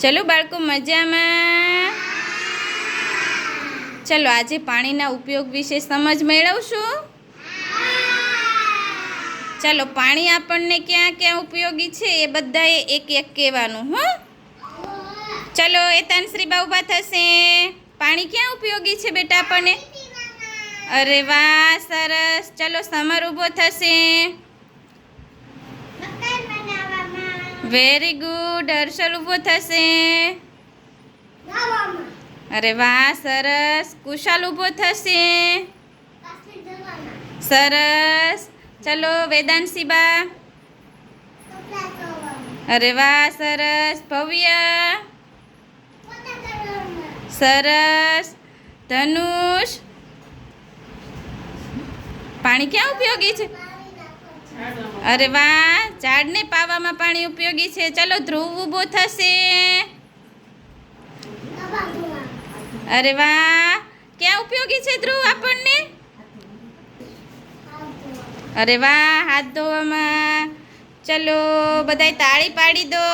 ચલો બાળકો મજામાં. ચલો આજે પાણીના ઉપયોગ વિશે સમજ મેળવશું. ચલો પાણી આપણને ક્યાં ક્યાં ઉપયોગી છે એ બધાએ એક એક કહેવાનું. ચલો એતાનશ્રી બા ઊભા થશે. પાણી ક્યાં ઉપયોગી છે બેટા આપણને? અરે વાહ, સરસ. ચલો સમર ઊભો થશે. Very good. હર્ષલ ઊભો થશે. અરે વાહ, સરસ. કુશાલ ઊભો થશે. સરસ. ચલો વેદાંશી બા. અરે વાહ, સરસ. ભવ્ય. સરસ. ધનુષ. પાણી ક્યાં ઉપયોગી છે? અરે વાહ, ઝાડને પાવામાં પાણી ઉપયોગી છે. ચલો ધ્રુવ ઊભો થશે. અરે વાહ, ક્યાં ઉપયોગી છે ધ્રુવ આપણને? અરે વાહ, હાથ ધોવામાં. ચલો બધાય તાળી પાડી દો.